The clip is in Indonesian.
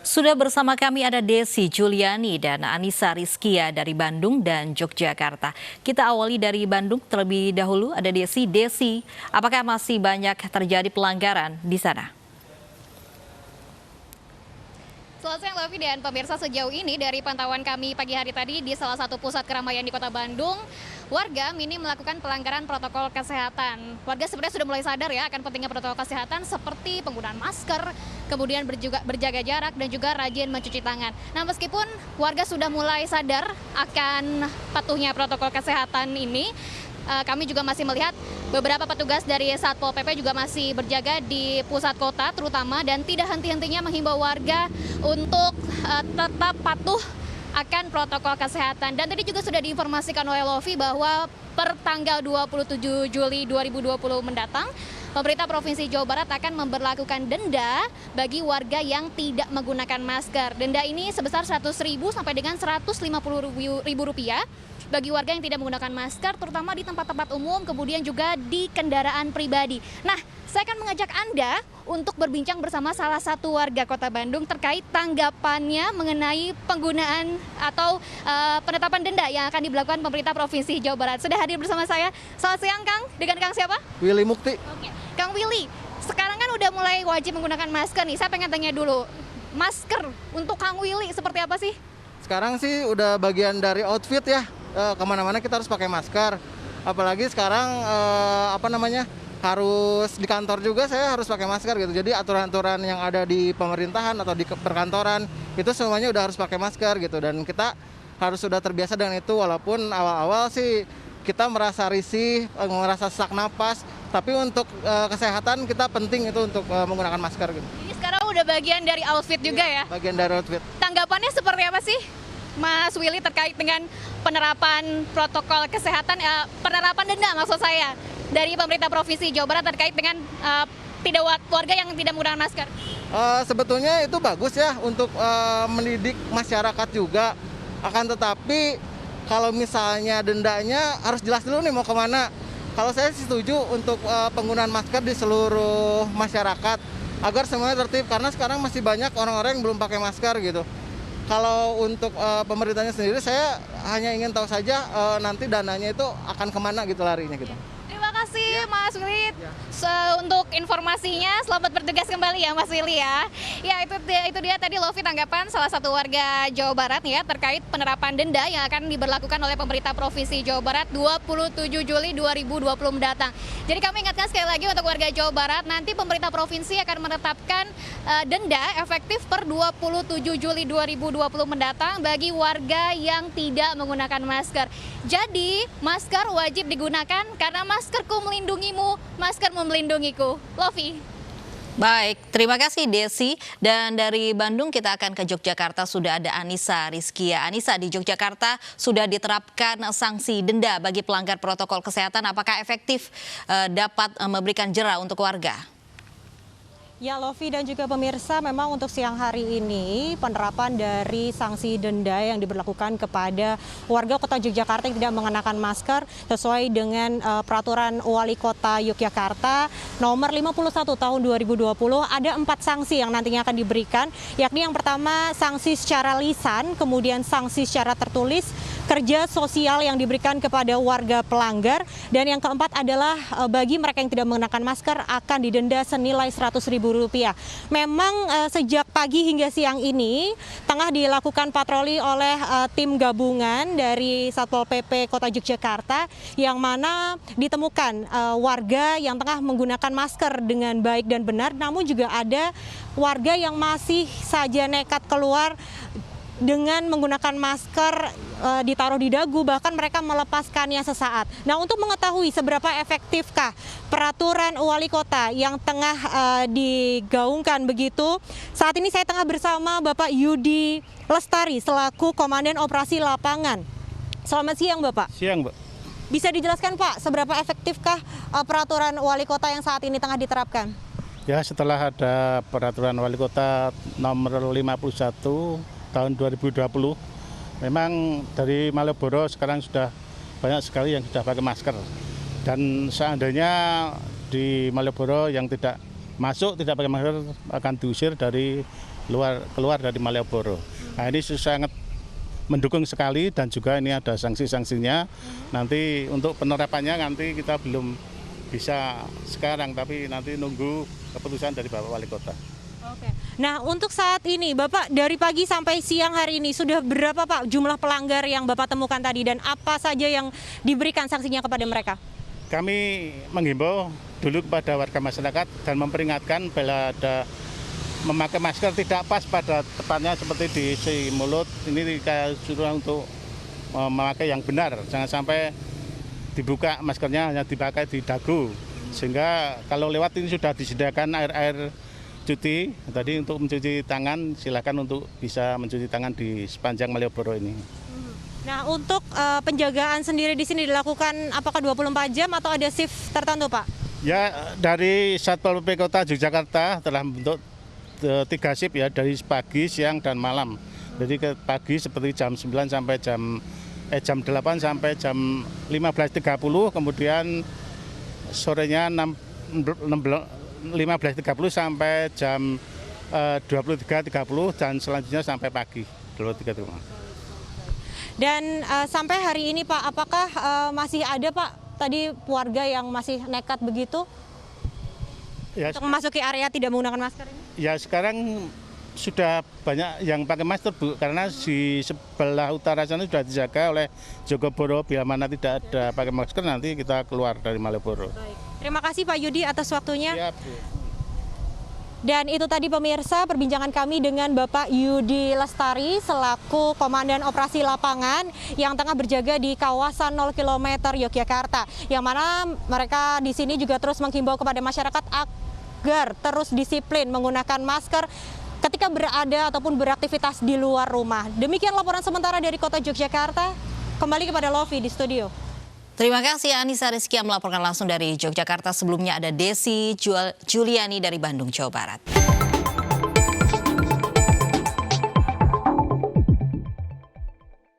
Sudah bersama kami ada Desi Juliani dan Anissa Rizkia dari Bandung dan Yogyakarta. Kita awali dari Bandung terlebih dahulu. Ada Desi. Desi, apakah masih banyak terjadi pelanggaran di sana? Selamat siang Lovi dan pemirsa, sejauh ini dari pantauan kami pagi hari tadi di salah satu pusat keramaian di Kota Bandung, warga minim melakukan pelanggaran protokol kesehatan. Warga sebenarnya sudah mulai sadar ya akan pentingnya protokol kesehatan seperti penggunaan masker, kemudian berjaga jarak dan juga rajin mencuci tangan. Nah, meskipun warga sudah mulai sadar akan patuhnya protokol kesehatan ini, kami juga masih melihat beberapa petugas dari Satpol PP juga masih berjaga di pusat kota terutama dan tidak henti-hentinya menghimbau warga untuk tetap patuh akan protokol kesehatan. Dan tadi juga sudah diinformasikan oleh Lovi bahwa per tanggal 27 Juli 2020 mendatang, pemerintah Provinsi Jawa Barat akan memberlakukan denda bagi warga yang tidak menggunakan masker. Denda ini sebesar Rp100.000 sampai dengan Rp150.000 bagi warga yang tidak menggunakan masker, terutama di tempat-tempat umum, kemudian juga di kendaraan pribadi. Nah, saya akan mengajak Anda untuk berbincang bersama salah satu warga Kota Bandung terkait tanggapannya mengenai penggunaan atau penetapan denda yang akan diberlakukan pemerintah Provinsi Jawa Barat. Sudah hadir bersama saya. Selamat siang, Kang. Dengan Kang siapa? Willy Mukti. Oke. Kang Willy, sekarang kan udah mulai wajib menggunakan masker nih. Saya pengen tanya dulu, masker untuk Kang Willy seperti apa sih? Sekarang sih udah bagian dari outfit ya. Kemana-mana kita harus pakai masker. Apalagi sekarang harus di kantor juga saya harus pakai masker gitu. Jadi aturan-aturan yang ada di pemerintahan atau di perkantoran itu semuanya udah harus pakai masker gitu. Dan kita harus sudah terbiasa dengan itu, walaupun awal-awal sih kita merasa risih, merasa sesak napas. Tapi untuk kesehatan kita penting itu untuk menggunakan masker gitu. Ini sekarang udah bagian dari outfit juga ya? Bagian dari outfit. Tanggapannya seperti apa sih, Mas Willy, terkait dengan penerapan protokol kesehatan, penerapan denda maksud saya, dari pemerintah Provinsi Jawa Barat terkait dengan warga yang tidak menggunakan masker? Sebetulnya itu bagus ya untuk mendidik masyarakat juga. Akan tetapi kalau misalnya dendanya harus jelas dulu nih mau kemana. Kalau saya setuju untuk penggunaan masker di seluruh masyarakat agar semuanya tertib, karena sekarang masih banyak orang-orang yang belum pakai masker gitu. Kalau untuk pemerintahnya sendiri, saya hanya ingin tahu saja nanti dananya itu akan kemana gitu larinya gitu. Terima kasih Mas Willy untuk informasinya. Selamat bertugas kembali ya Mas Willy ya. Ya, itu dia tadi Lovi tanggapan salah satu warga Jawa Barat ya terkait penerapan denda yang akan diberlakukan oleh pemerintah Provinsi Jawa Barat 27 Juli 2020 mendatang. Jadi kami ingatkan sekali lagi untuk warga Jawa Barat, nanti pemerintah provinsi akan menetapkan denda efektif per 27 Juli 2020 mendatang bagi warga yang tidak menggunakan masker. Jadi masker wajib digunakan karena maskerku melindungimu, maskermu melindungiku. Lovi. Baik, terima kasih Desi. Dan dari Bandung kita akan ke Yogyakarta, sudah ada Anissa Rizkia. Anissa, di Yogyakarta sudah diterapkan sanksi denda bagi pelanggar protokol kesehatan. Apakah efektif dapat memberikan jera untuk warga? Ya, Lovi dan juga pemirsa, memang untuk siang hari ini penerapan dari sanksi denda yang diberlakukan kepada warga Kota Yogyakarta yang tidak mengenakan masker sesuai dengan peraturan Wali Kota Yogyakarta nomor 51 tahun 2020, ada 4 sanksi yang nantinya akan diberikan, yakni yang pertama sanksi secara lisan, kemudian sanksi secara tertulis, kerja sosial yang diberikan kepada warga pelanggar, dan yang keempat adalah bagi mereka yang tidak mengenakan masker akan didenda senilai Rp100.000. Memang sejak pagi hingga siang ini tengah dilakukan patroli oleh tim gabungan dari Satpol PP Kota Yogyakarta yang mana ditemukan warga yang tengah menggunakan masker dengan baik dan benar, namun juga ada warga yang masih saja nekat keluar dengan menggunakan masker ditaruh di dagu, bahkan mereka melepaskannya sesaat. Nah, untuk mengetahui seberapa efektifkah peraturan wali kota yang tengah digaungkan begitu, saat ini saya tengah bersama Bapak Yudi Lestari selaku Komandan Operasi Lapangan. Selamat siang, Bapak. Siang, Mbak. Bisa dijelaskan, Pak, seberapa efektifkah peraturan wali kota yang saat ini tengah diterapkan? Ya, setelah ada peraturan wali kota nomor 51 tahun 2020, memang dari Malioboro sekarang sudah banyak sekali yang sudah pakai masker. Dan seandainya di Malioboro yang tidak masuk, tidak pakai masker akan diusir dari keluar dari Malioboro. Nah, ini sangat mendukung sekali dan juga ini ada sanksi-sanksinya. Nanti untuk penerapannya nanti kita belum bisa sekarang, tapi nanti nunggu keputusan dari Bapak Wali Kota. Oke. Nah, untuk saat ini Bapak dari pagi sampai siang hari ini sudah berapa Pak jumlah pelanggar yang Bapak temukan tadi dan apa saja yang diberikan sanksinya kepada mereka? Kami menghimbau dulu kepada warga masyarakat dan memperingatkan bila ada memakai masker tidak pas pada tepatnya seperti di mulut, ini kita suruh untuk memakai yang benar, jangan sampai dibuka maskernya hanya dipakai di dagu, sehingga kalau lewat ini sudah disediakan air cuci tadi untuk mencuci tangan, silakan untuk bisa mencuci tangan di sepanjang Malioboro ini. Nah, untuk penjagaan sendiri di sini dilakukan apakah 24 jam atau ada shift tertentu Pak? Ya, dari Satpol PP Kota Yogyakarta telah membentuk 3 shift ya, dari pagi, siang, dan malam. Jadi ke pagi seperti jam 9 sampai jam 8 sampai jam 15.30, kemudian sorenya 15.30 sampai jam 23.30 dan selanjutnya sampai pagi 23.30. Dan sampai hari ini Pak, apakah masih ada Pak tadi warga yang masih nekat begitu Ya, untuk memasuki area tidak menggunakan masker ini? ya sekarang sudah banyak yang pakai masker Bu, karena di sebelah utara sana sudah dijaga oleh Jogoboro, bila mana tidak ada pakai masker nanti kita keluar dari Malioboro. Baik. Terima kasih Pak Yudi atas waktunya. Ya, Bu. Dan itu tadi pemirsa perbincangan kami dengan Bapak Yudi Lestari selaku Komandan Operasi Lapangan yang tengah berjaga di kawasan 0 km Yogyakarta. Yang mana mereka di sini juga terus menghimbau kepada masyarakat agar terus disiplin menggunakan masker ketika berada ataupun beraktivitas di luar rumah. Demikian laporan sementara dari Kota Yogyakarta. Kembali kepada Lovi di studio. Terima kasih Anissa Rizky yang melaporkan langsung dari Yogyakarta. Sebelumnya ada Desi Juliani dari Bandung, Jawa Barat.